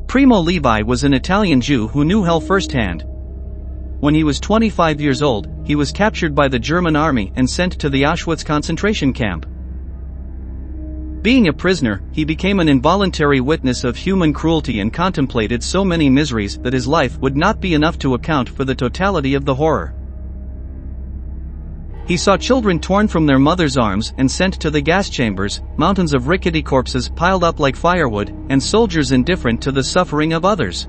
Primo Levi was an Italian Jew who knew hell firsthand. When he was 25 years old, he was captured by the German army and sent to the Auschwitz concentration camp. Being a prisoner, he became an involuntary witness of human cruelty and contemplated so many miseries that his life would not be enough to account for the totality of the horror. He saw children torn from their mothers' arms and sent to the gas chambers, mountains of rickety corpses piled up like firewood, and soldiers indifferent to the suffering of others.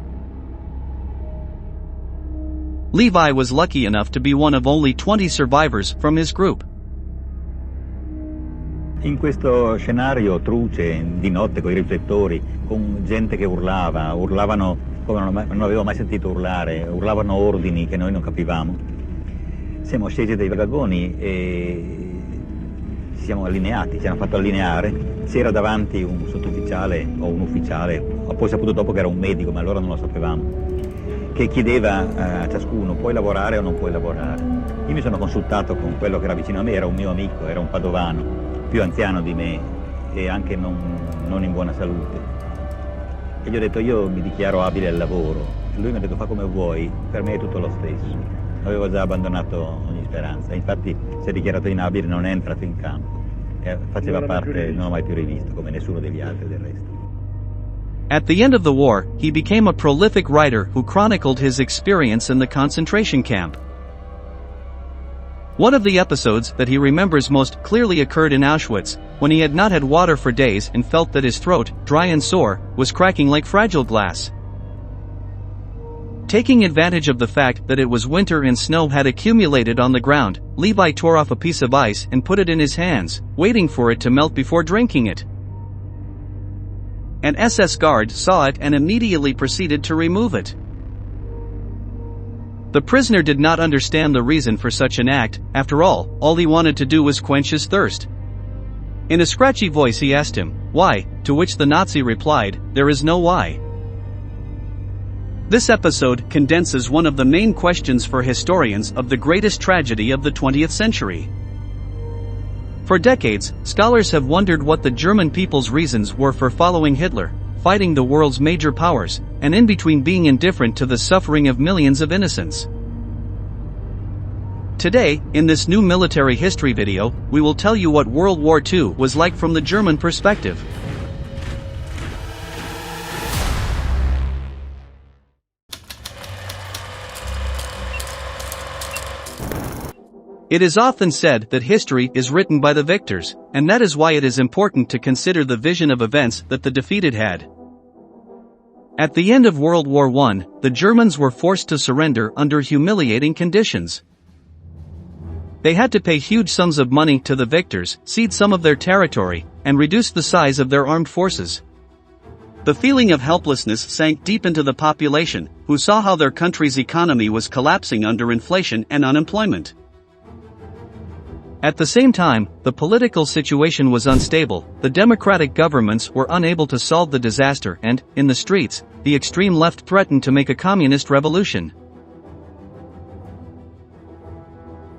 Levi was lucky enough to be one of only 20 survivors from his group. In questo scenario truce, di notte con I riflettori, con gente che urlavano come non avevo mai sentito urlare, urlavano ordini che noi non capivamo. Siamo scesi dai vagoni e ci siamo allineati, ci hanno fatto allineare. C'era davanti un sottufficiale o un ufficiale, ho poi saputo dopo che era un medico, ma allora non lo sapevamo, che chiedeva a ciascuno: puoi lavorare o non puoi lavorare? Io mi sono consultato con quello che era vicino a me, era un mio amico, era un padovano, più anziano di me e anche non in buona salute. E gli ho detto: io mi dichiaro abile al lavoro. E lui mi ha detto: fa come vuoi, per me è tutto lo stesso. Avevo già abbandonato ogni speranza, infatti si è dichiarato inabile, non è entrato in campo. Faceva parte, non l'ho mai più rivisto, come nessuno degli altri del resto. At the end of the war, he became a prolific writer who chronicled his experience in the concentration camp. One of the episodes that he remembers most clearly occurred in Auschwitz, when he had not had water for days and felt that his throat, dry and sore, was cracking like fragile glass. Taking advantage of the fact that it was winter and snow had accumulated on the ground, Levi tore off a piece of ice and put it in his hands, waiting for it to melt before drinking it. An SS guard saw it and immediately proceeded to remove it. The prisoner did not understand the reason for such an act. After all he wanted to do was quench his thirst. In a scratchy voice he asked him, "Why?" To which the Nazi replied, "There is no why." This episode condenses one of the main questions for historians of the greatest tragedy of the 20th century. For decades, scholars have wondered what the German people's reasons were for following Hitler, fighting the world's major powers, and in between being indifferent to the suffering of millions of innocents. Today, in this new military history video, we will tell you what World War II was like from the German perspective. It is often said that history is written by the victors, and that is why it is important to consider the vision of events that the defeated had. At the end of World War I, the Germans were forced to surrender under humiliating conditions. They had to pay huge sums of money to the victors, cede some of their territory, and reduce the size of their armed forces. The feeling of helplessness sank deep into the population, who saw how their country's economy was collapsing under inflation and unemployment. At the same time, the political situation was unstable, the democratic governments were unable to solve the disaster and, in the streets, the extreme left threatened to make a communist revolution.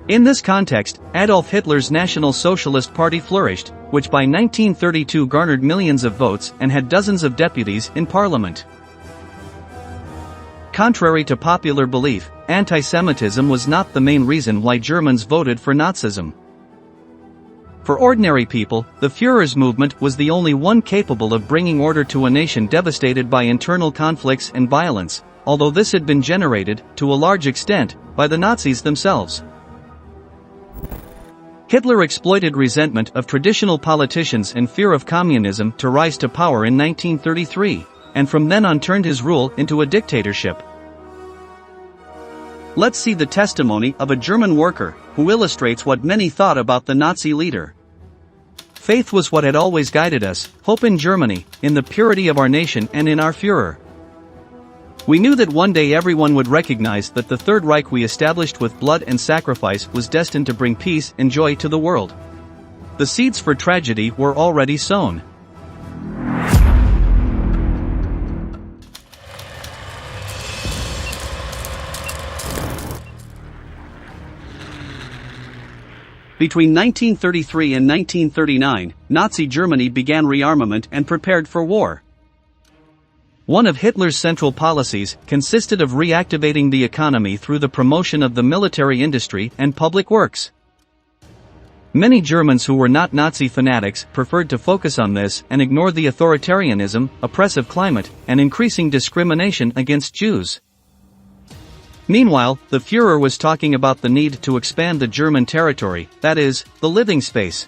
In this context, Adolf Hitler's National Socialist Party flourished, which by 1932 garnered millions of votes and had dozens of deputies in parliament. Contrary to popular belief, anti-Semitism was not the main reason why Germans voted for Nazism. For ordinary people, the Führer's movement was the only one capable of bringing order to a nation devastated by internal conflicts and violence, although this had been generated, to a large extent, by the Nazis themselves. Hitler exploited resentment of traditional politicians and fear of communism to rise to power in 1933, and from then on turned his rule into a dictatorship. Let's see the testimony of a German worker, who illustrates what many thought about the Nazi leader. Faith was what had always guided us, hope in Germany, in the purity of our nation and in our Führer. We knew that one day everyone would recognize that the Third Reich we established with blood and sacrifice was destined to bring peace and joy to the world. The seeds for tragedy were already sown. Between 1933 and 1939, Nazi Germany began rearmament and prepared for war. One of Hitler's central policies consisted of reactivating the economy through the promotion of the military industry and public works. Many Germans who were not Nazi fanatics preferred to focus on this and ignore the authoritarianism, oppressive climate, and increasing discrimination against Jews. Meanwhile, the Führer was talking about the need to expand the German territory, that is, the living space.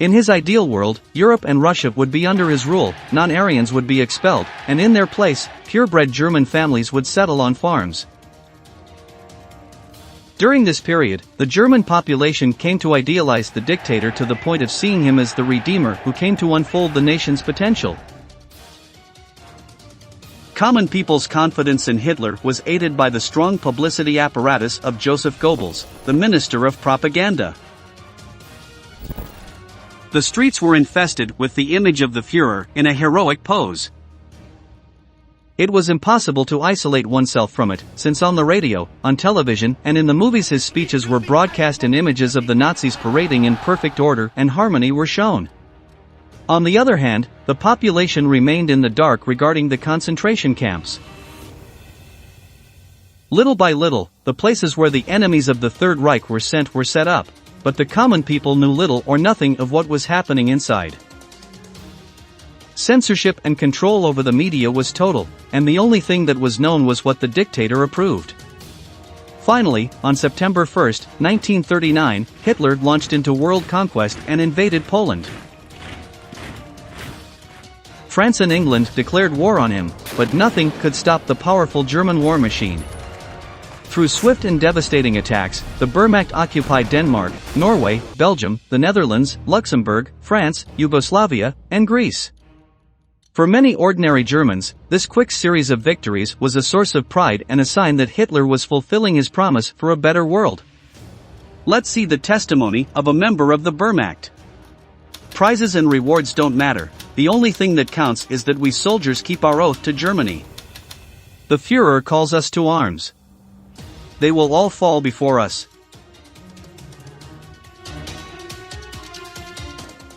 In his ideal world, Europe and Russia would be under his rule, non-Aryans would be expelled, and in their place, purebred German families would settle on farms. During this period, the German population came to idealize the dictator to the point of seeing him as the redeemer who came to unfold the nation's potential. Common people's confidence in Hitler was aided by the strong publicity apparatus of Joseph Goebbels, the Minister of Propaganda. The streets were infested with the image of the Führer in a heroic pose. It was impossible to isolate oneself from it, since on the radio, on television, and in the movies his speeches were broadcast and images of the Nazis parading in perfect order and harmony were shown. On the other hand, the population remained in the dark regarding the concentration camps. Little by little, the places where the enemies of the Third Reich were sent were set up, but the common people knew little or nothing of what was happening inside. Censorship and control over the media was total, and the only thing that was known was what the dictator approved. Finally, on September 1, 1939, Hitler launched into world conquest and invaded Poland. France and England declared war on him, but nothing could stop the powerful German war machine. Through swift and devastating attacks, the Wehrmacht occupied Denmark, Norway, Belgium, the Netherlands, Luxembourg, France, Yugoslavia, and Greece. For many ordinary Germans, this quick series of victories was a source of pride and a sign that Hitler was fulfilling his promise for a better world. Let's see the testimony of a member of the Wehrmacht. Prizes and rewards don't matter, the only thing that counts is that we soldiers keep our oath to Germany. The Führer calls us to arms. They will all fall before us.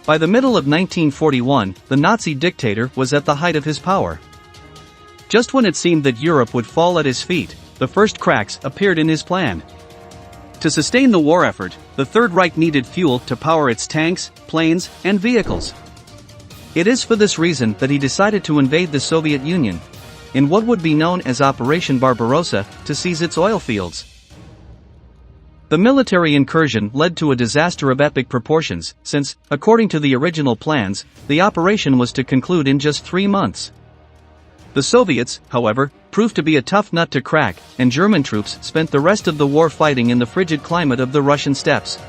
By the middle of 1941, the Nazi dictator was at the height of his power. Just when it seemed that Europe would fall at his feet, the first cracks appeared in his plan. To sustain the war effort, the Third Reich needed fuel to power its tanks, planes, and vehicles. It is for this reason that he decided to invade the Soviet Union, in what would be known as Operation Barbarossa, to seize its oil fields. The military incursion led to a disaster of epic proportions, since, according to the original plans, the operation was to conclude in just 3 months. The Soviets, however, proved to be a tough nut to crack, and German troops spent the rest of the war fighting in the frigid climate of the Russian steppes.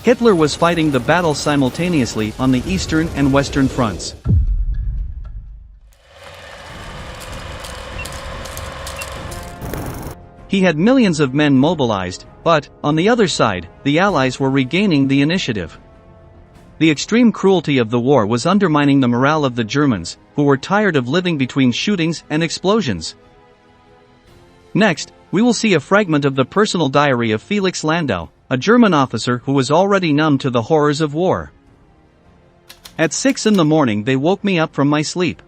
Hitler was fighting the battle simultaneously on the eastern and western fronts. He had millions of men mobilized, but, on the other side, the Allies were regaining the initiative. The extreme cruelty of the war was undermining the morale of the Germans, who were tired of living between shootings and explosions. Next, we will see a fragment of the personal diary of Felix Landau, a German officer who was already numb to the horrors of war. At 6 in the morning they woke me up from my sleep.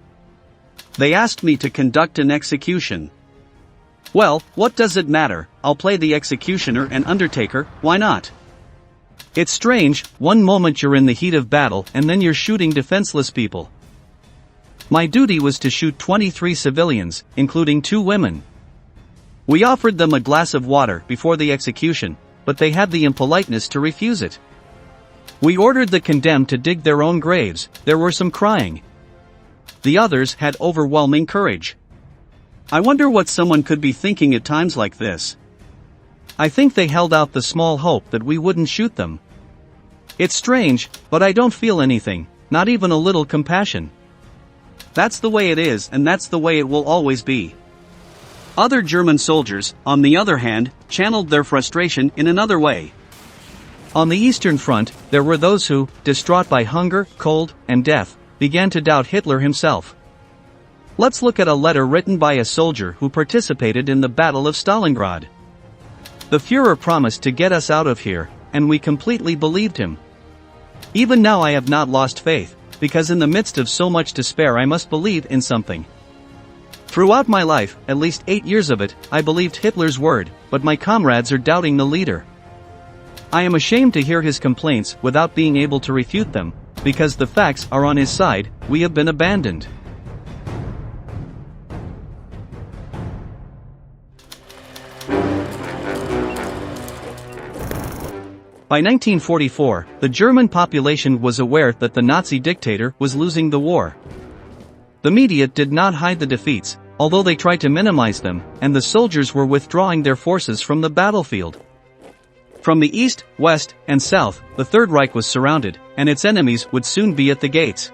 They asked me to conduct an execution. Well, what does it matter, I'll play the executioner and undertaker, why not? It's strange, one moment you're in the heat of battle and then you're shooting defenseless people. My duty was to shoot 23 civilians, including 2 women. We offered them a glass of water before the execution, but they had the impoliteness to refuse it. We ordered the condemned to dig their own graves, there were some crying. The others had overwhelming courage. I wonder what someone could be thinking at times like this. I think they held out the small hope that we wouldn't shoot them. It's strange, but I don't feel anything, not even a little compassion. That's the way it is and that's the way it will always be. Other German soldiers, on the other hand, channeled their frustration in another way. On the Eastern Front, there were those who, distraught by hunger, cold, and death, began to doubt Hitler himself. Let's look at a letter written by a soldier who participated in the Battle of Stalingrad. The Führer promised to get us out of here, and we completely believed him. Even now I have not lost faith, because in the midst of so much despair I must believe in something. Throughout my life, at least 8 years of it, I believed Hitler's word, but my comrades are doubting the leader. I am ashamed to hear his complaints without being able to refute them, because the facts are on his side. We have been abandoned. By 1944, the German population was aware that the Nazi dictator was losing the war. The media did not hide the defeats, although they tried to minimize them, and the soldiers were withdrawing their forces from the battlefield. From the east, west, and south, the Third Reich was surrounded, and its enemies would soon be at the gates.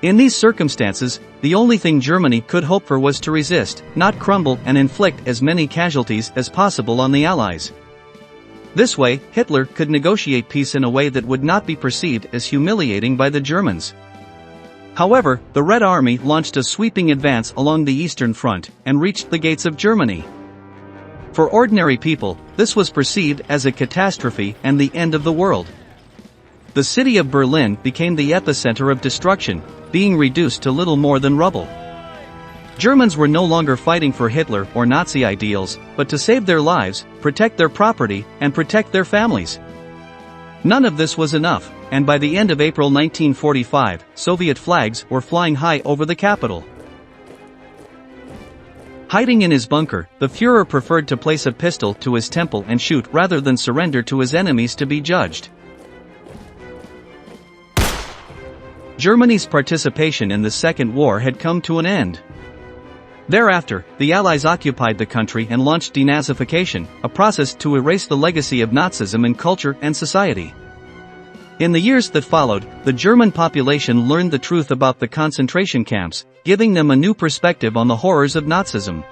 In these circumstances, the only thing Germany could hope for was to resist, not crumble and inflict as many casualties as possible on the Allies. This way, Hitler could negotiate peace in a way that would not be perceived as humiliating by the Germans. However, the Red Army launched a sweeping advance along the Eastern Front and reached the gates of Germany. For ordinary people, this was perceived as a catastrophe and the end of the world. The city of Berlin became the epicenter of destruction, being reduced to little more than rubble. Germans were no longer fighting for Hitler or Nazi ideals, but to save their lives, protect their property, and protect their families. None of this was enough, and by the end of April 1945, Soviet flags were flying high over the capital. Hiding in his bunker, the Führer preferred to place a pistol to his temple and shoot rather than surrender to his enemies to be judged. Germany's participation in the Second War had come to an end. Thereafter, the Allies occupied the country and launched denazification, a process to erase the legacy of Nazism in culture and society. In the years that followed, the German population learned the truth about the concentration camps, giving them a new perspective on the horrors of Nazism.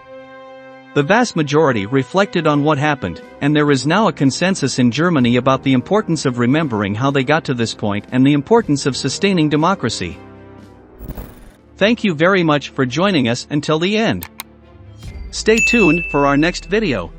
The vast majority reflected on what happened, and there is now a consensus in Germany about the importance of remembering how they got to this point and the importance of sustaining democracy. Thank you very much for joining us until the end. Stay tuned for our next video.